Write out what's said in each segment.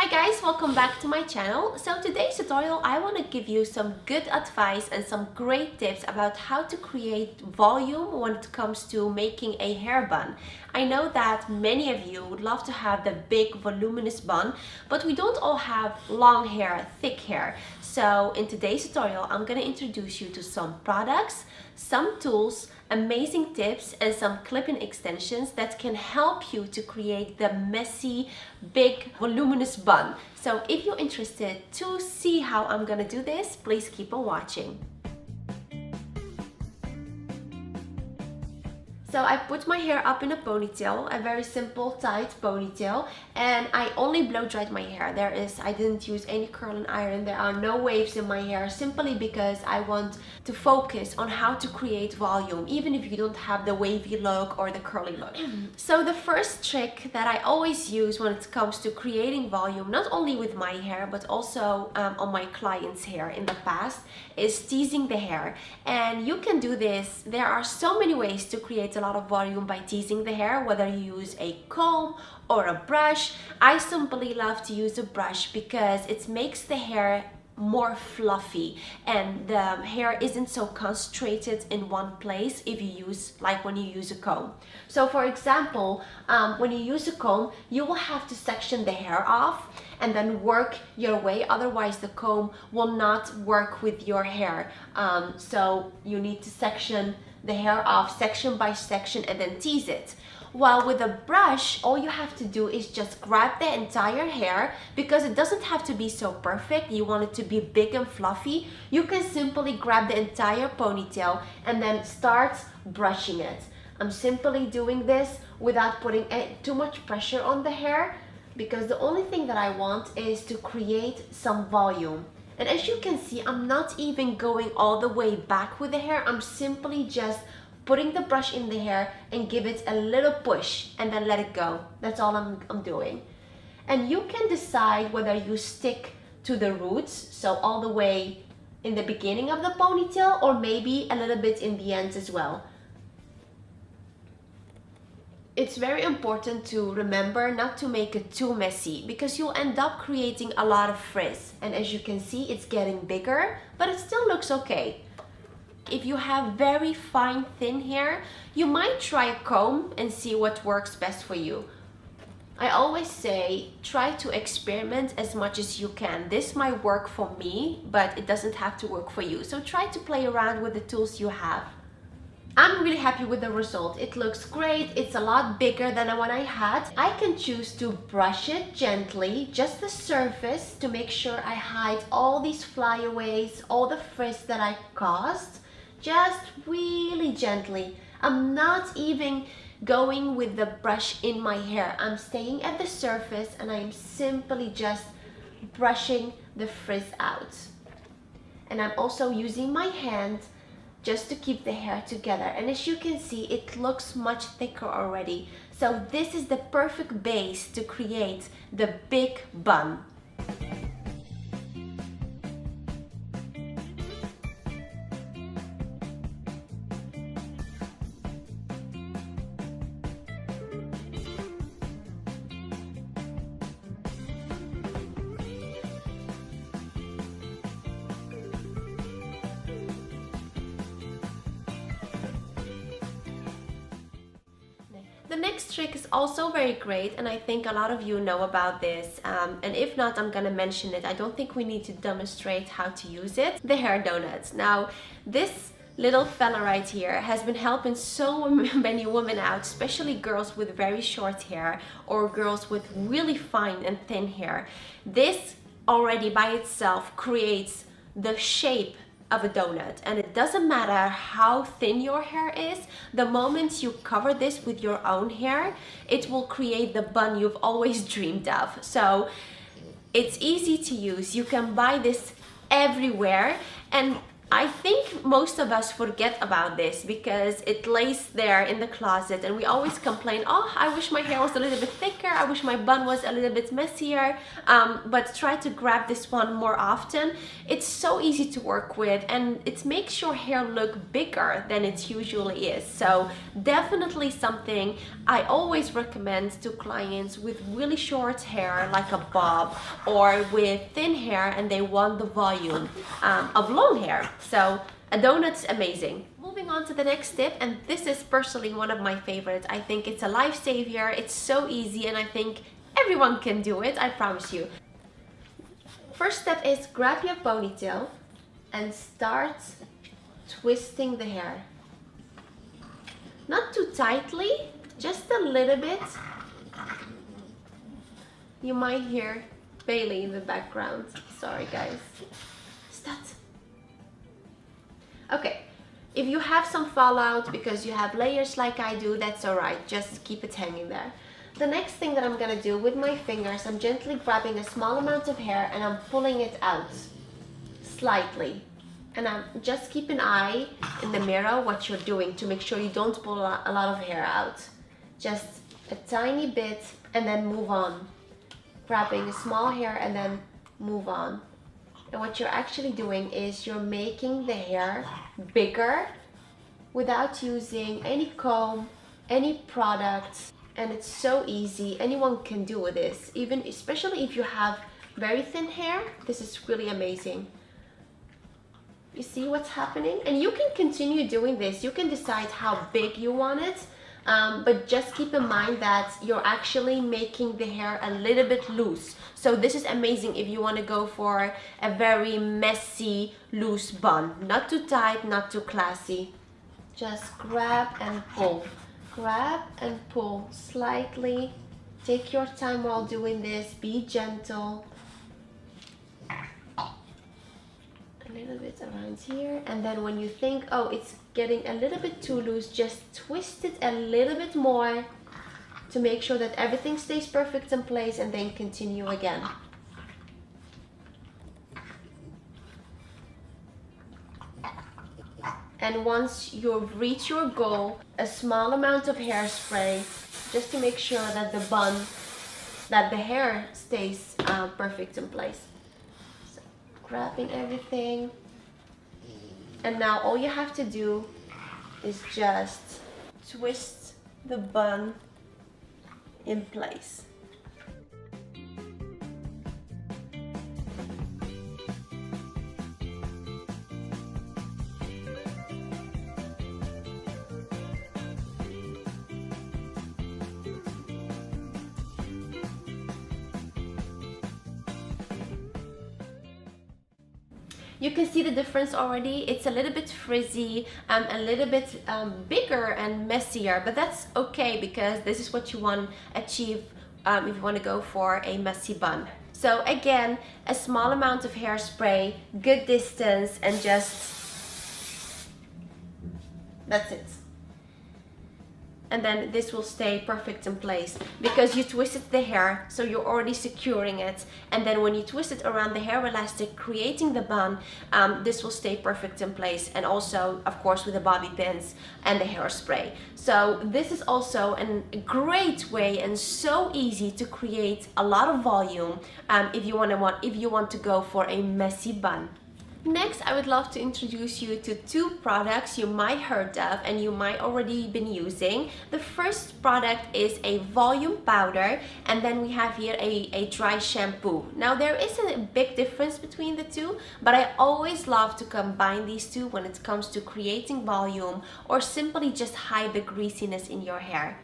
Hi guys, welcome back to my channel. So today's tutorial I want to give you some good advice and some great tips about how to create volume when it comes to making a hair bun. I know that many of you would love to have the big voluminous bun, but we don't all have long hair, thick hair. So in today's tutorial I'm going to introduce you to some products, some tools, amazing tips and some clip-in extensions that can help you to create the messy, big, voluminous bun. So if you're interested to see how I'm gonna do this, please keep on watching. So I put my hair up in a ponytail, a very simple tight ponytail, and I only blow dried my hair. I didn't use any curling iron, there are no waves in my hair, simply because I want to focus on how to create volume, even if you don't have the wavy look or the curly look. So the first trick that I always use when it comes to creating volume, not only with my hair, but also on my clients' hair in the past, is teasing the hair. And you can do this, there are so many ways to create a lot of volume by teasing the hair, whether you use a comb or a brush. I simply love to use a brush because it makes the hair more fluffy and the hair isn't so concentrated in one place if you use, like when you use a comb. So for example, when you use a comb, you will have to section the hair off and then work your way, otherwise the comb will not work with your hair. So you need to section the hair off section by section and then tease it. While with a brush, all you have to do is just grab the entire hair, because it doesn't have to be so perfect. You want it to be big and fluffy. You can simply grab the entire ponytail and then start brushing it. I'm simply doing this without putting too much pressure on the hair, because the only thing that I want is to create some volume. And as you can see, I'm not even going all the way back with the hair. I'm simply just putting the brush in the hair and give it a little push and then let it go. That's all I'm doing. And you can decide whether you stick to the roots, so all the way in the beginning of the ponytail, or maybe a little bit in the ends as well. It's very important to remember not to make it too messy, because you'll end up creating a lot of frizz. And as you can see, it's getting bigger, but it still looks okay. If you have very fine, thin hair, you might try a comb and see what works best for you. I always say, try to experiment as much as you can. This might work for me, but it doesn't have to work for you. So try to play around with the tools you have. I'm really happy with the result. It looks great. It's a lot bigger than what I had. I can choose to brush it gently, just the surface, to make sure I hide all these flyaways, all the frizz that I caused. Just really gently. I'm not even going with the brush in my hair. I'm staying at the surface and I'm simply just brushing the frizz out. And I'm also using my hand just to keep the hair together. And as you can see, it looks much thicker already. So this is the perfect base to create the big bun. The next trick is also very great, and I think a lot of you know about this, and if not, I'm gonna mention it. I don't think we need to demonstrate how to use it. The hair donuts. Now, this little fella right here has been helping so many women out, especially girls with very short hair or girls with really fine and thin hair. This already by itself creates the shape of a donut, and it doesn't matter how thin your hair is. The moment you cover this with your own hair, it will create the bun you've always dreamed of. So it's easy to use. You can buy this everywhere, and I think most of us forget about this because it lays there in the closet and we always complain, oh, I wish my hair was a little bit thicker, I wish my bun was a little bit messier, but try to grab this one more often. It's so easy to work with and it makes your hair look bigger than it usually is. So definitely something I always recommend to clients with really short hair like a bob, or with thin hair and they want the volume of long hair. So a donut's amazing. Moving on to the next tip, and this is personally one of my favorites. I think it's a lifesaver. It's so easy and I think everyone can do it, I promise you. First step is grab your ponytail and start twisting the hair. Not too tightly, just a little bit. You might hear Bailey in the background. Sorry guys. Stop. Okay, if you have some fallout because you have layers like I do, that's alright, just keep it hanging there. The next thing that I'm gonna do with my fingers, I'm gently grabbing a small amount of hair and I'm pulling it out slightly. And I'm just keep an eye in the mirror what you're doing to make sure you don't pull a lot of hair out. Just a tiny bit and then move on. Grabbing a small hair and then move on. And what you're actually doing is you're making the hair bigger without using any comb, any products, and it's so easy. Anyone can do this, even especially if you have very thin hair. This is really amazing. You see what's happening? And you can continue doing this. You can decide how big you want it. But just keep in mind that you're actually making the hair a little bit loose. So this is amazing if you want to go for a very messy, loose bun. Not too tight, not too classy. Just grab and pull. Grab and pull slightly. Take your time while doing this. Be gentle. A little bit around here, and then when you think, oh, it's getting a little bit too loose, just twist it a little bit more to make sure that everything stays perfect in place, and then continue again. And once you've reached your goal, a small amount of hairspray just to make sure that the hair stays perfect in place. Grabbing everything, and now all you have to do is just twist the bun in place. You can see the difference already. It's a little bit frizzy, a little bit bigger and messier, but that's okay because this is what you want to achieve if you want to go for a messy bun. So again, a small amount of hairspray, good distance, and just, that's it. And then this will stay perfect in place because you twisted the hair, so you're already securing it. And then when you twist it around the hair elastic, creating the bun, this will stay perfect in place. And also, of course, with the bobby pins and the hairspray. So this is also a great way and so easy to create a lot of volume if you want to go for a messy bun. Next, I would love to introduce you to two products you might heard of and you might already been using. The first product is a volume powder, and then we have here a dry shampoo. Now there is a big difference between the two, but I always love to combine these two when it comes to creating volume or simply just hide the greasiness in your hair.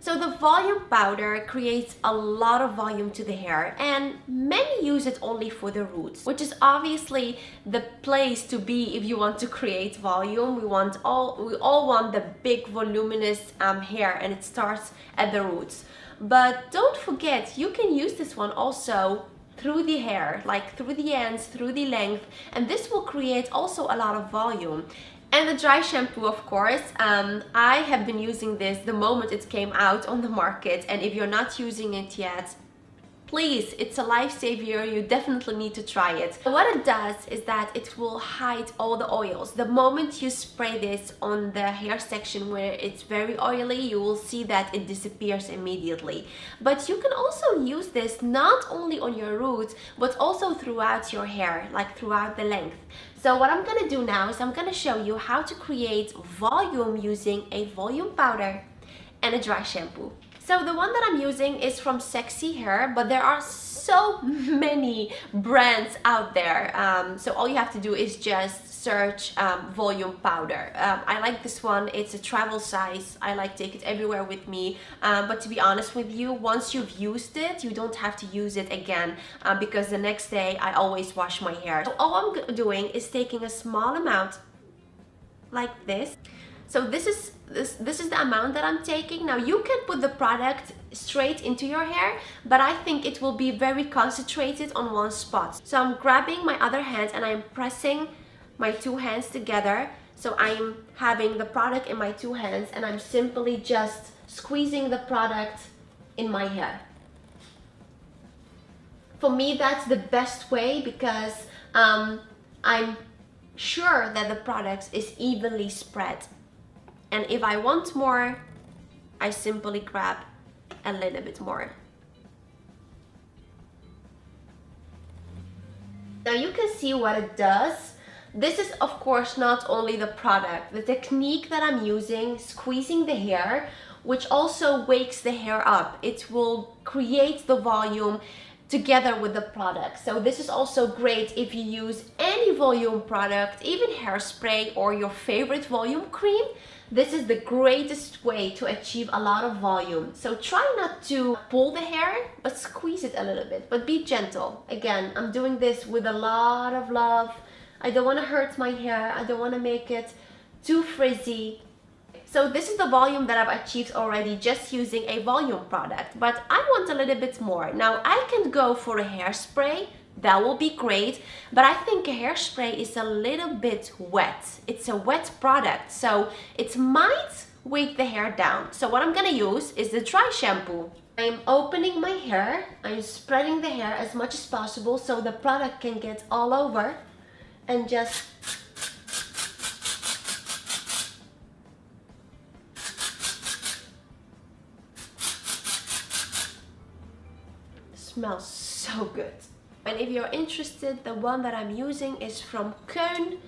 So the volume powder creates a lot of volume to the hair, and many use it only for the roots, which is obviously the place to be if you want to create volume. We all want the big voluminous hair, and it starts at the roots. But don't forget, you can use this one also through the hair, like through the ends, through the length, and this will create also a lot of volume. And the dry shampoo, of course, I have been using this the moment it came out on the market, and if you're not using it yet, Please, it's a lifesaver. You definitely need to try it. What it does is that it will hide all the oils. The moment you spray this on the hair section where it's very oily, you will see that it disappears immediately. But you can also use this not only on your roots, but also throughout your hair, like throughout the length. So what I'm gonna do now is I'm gonna show you how to create volume using a volume powder and a dry shampoo. So the one that I'm using is from Sexy Hair, but there are so many brands out there. So all you have to do is just search volume powder. I like this one. It's a travel size. I like take it everywhere with me. But to be honest with you, once you've used it, you don't have to use it again because the next day I always wash my hair. So all I'm doing is taking a small amount like this. So this is the amount that I'm taking. Now you can put the product straight into your hair, but I think it will be very concentrated on one spot. So I'm grabbing my other hand and I'm pressing my two hands together. So I'm having the product in my two hands and I'm simply just squeezing the product in my hair. For me, that's the best way because I'm sure that the product is evenly spread. And if I want more, I simply grab a little bit more. Now you can see what it does. This is of course not only the product, the technique that I'm using, squeezing the hair, which also wakes the hair up. It will create the volume together with the product. So this is also great if you use any volume product, even hairspray or your favorite volume cream. This is the greatest way to achieve a lot of volume. So try not to pull the hair, but squeeze it a little bit, but be gentle. Again, I'm doing this with a lot of love. I don't want to hurt my hair. I don't want to make it too frizzy. So this is the volume that I've achieved already just using a volume product, but I want a little bit more. Now I can go for a hairspray. That will be great, but I think a hairspray is a little bit wet. It's a wet product, so it might weight the hair down. So what I'm gonna use is the dry shampoo. I'm opening my hair, I'm spreading the hair as much as possible so the product can get all over, and just smells so good. And if you're interested, the one that I'm using is from Keun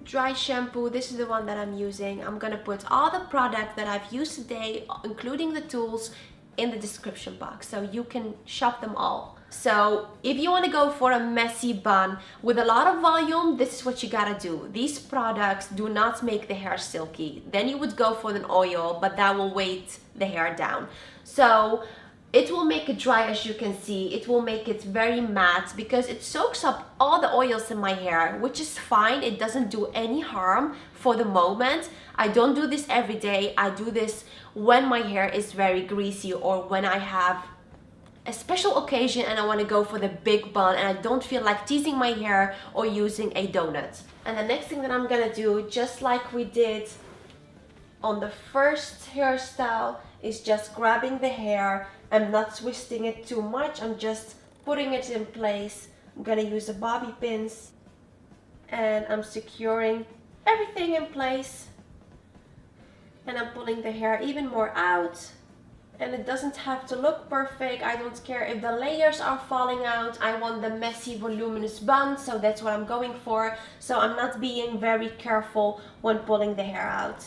dry shampoo. This is the one that I'm using. I'm gonna put all the product that I've used today, including the tools, in the description box so you can shop them all. So if you want to go for a messy bun with a lot of volume, this is what you gotta do. These products do not make the hair silky. Then you would go for an oil, but that will weight the hair down. So it will make it dry, as you can see. It will make it very matte because it soaks up all the oils in my hair, which is fine. It doesn't do any harm for the moment. I don't do this every day. I do this when my hair is very greasy or when I have a special occasion and I want to go for the big bun and I don't feel like teasing my hair or using a donut. And the next thing that I'm gonna do, just like we did on the first hairstyle, is just grabbing the hair. I'm not twisting it too much, I'm just putting it in place. I'm gonna use the bobby pins and I'm securing everything in place, and I'm pulling the hair even more out. And it doesn't have to look perfect. I don't care if the layers are falling out. I want the messy, voluminous bun, so that's what I'm going for. So I'm not being very careful when pulling the hair out.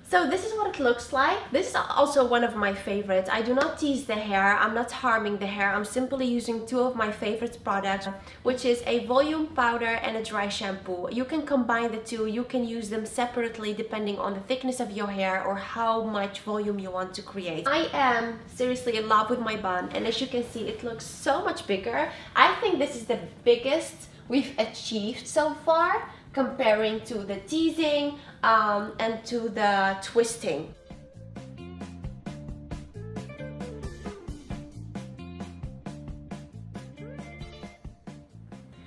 So this is what it looks like. This is also one of my favorites. I do not tease the hair. I'm not harming the hair. I'm simply using two of my favorite products, which is a volume powder and a dry shampoo. You can combine the two. You can use them separately depending on the thickness of your hair or how much volume you want to create. I am seriously in love with my bun, and as you can see, it looks so much bigger. I think this is the biggest we've achieved so far, comparing to the teasing and to the twisting.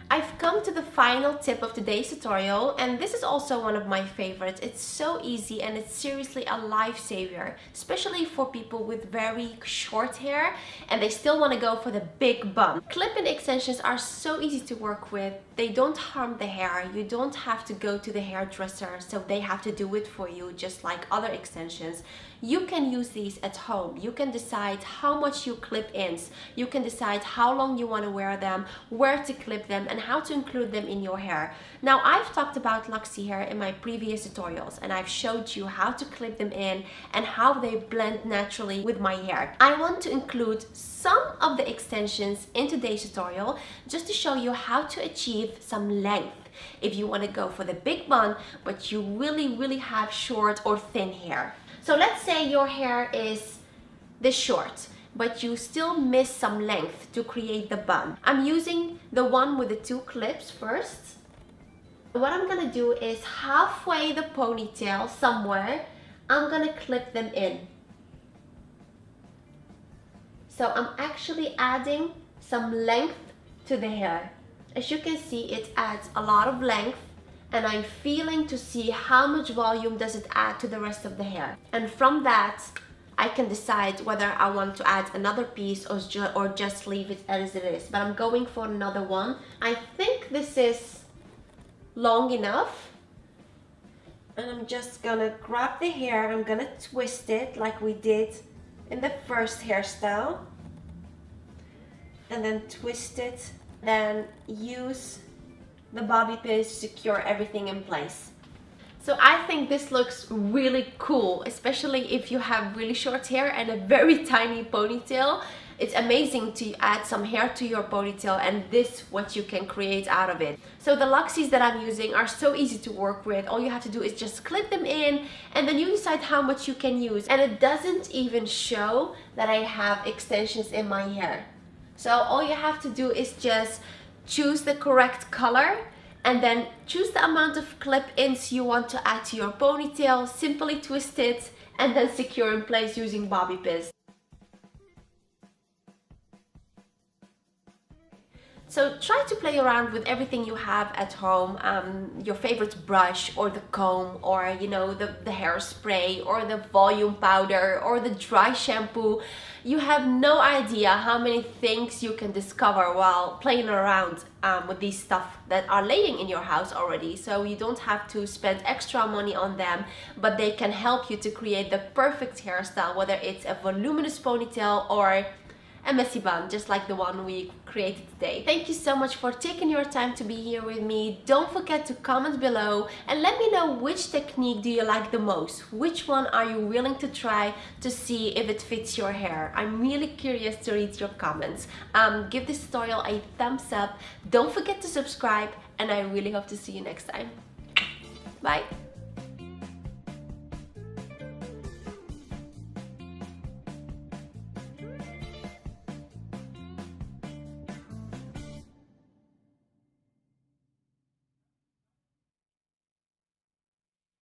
I I've come to the final tip of today's tutorial, and this is also one of my favorites. It's so easy and it's seriously a lifesaver, especially for people with very short hair and they still want to go for the big bun. Clip-in extensions are so easy to work with. They don't harm the hair. You don't have to go to the hairdresser, so they have to do it for you, just like other extensions. You can use these at home. You can decide how much you clip ins. You can decide how long you want to wear them, where to clip them, and how to include them in your hair. Now, I've talked about Luxie hair in my previous tutorials, and I've showed you how to clip them in and how they blend naturally with my hair. I want to include some of the extensions in today's tutorial just to show you how to achieve some length if you want to go for the big bun, but you really have short or thin hair. So let's say your hair is this short, but you still miss some length to create the bun. I'm using the one with the 2 clips first. What I'm gonna do is halfway the ponytail somewhere, I'm gonna clip them in. So I'm actually adding some length to the hair. As you can see, it adds a lot of length, and I'm feeling to see how much volume does it add to the rest of the hair. And from that, I can decide whether I want to add another piece or just leave it as it is. But I'm going for another one. I think this is long enough. And I'm just gonna grab the hair, I'm gonna twist it like we did in the first hairstyle. And then twist it, then use the bobby pins to secure everything in place. So I think this looks really cool, especially if you have really short hair and a very tiny ponytail. It's amazing to add some hair to your ponytail, and this what you can create out of it. So the Luxies that I'm using are so easy to work with. All you have to do is just clip them in, and then you decide how much you can use. And it doesn't even show that I have extensions in my hair. So all you have to do is just choose the correct color and then choose the amount of clip-ins you want to add to your ponytail, simply twist it and then secure in place using bobby pins. So try to play around with everything you have at home, your favorite brush or the comb, or you know, the hairspray or the volume powder or the dry shampoo. You have no idea how many things you can discover while playing around with these stuff that are laying in your house already. So you don't have to spend extra money on them, but they can help you to create the perfect hairstyle, whether it's a voluminous ponytail or a messy bun, just like the one we created today. Thank you so much for taking your time to be here with me. Don't forget to comment below and let me know which technique do you like the most. Which one are you willing to try to see if it fits your hair? I'm really curious to read your comments. Give this tutorial a thumbs up. Don't forget to subscribe, and I really hope to see you next time. Bye!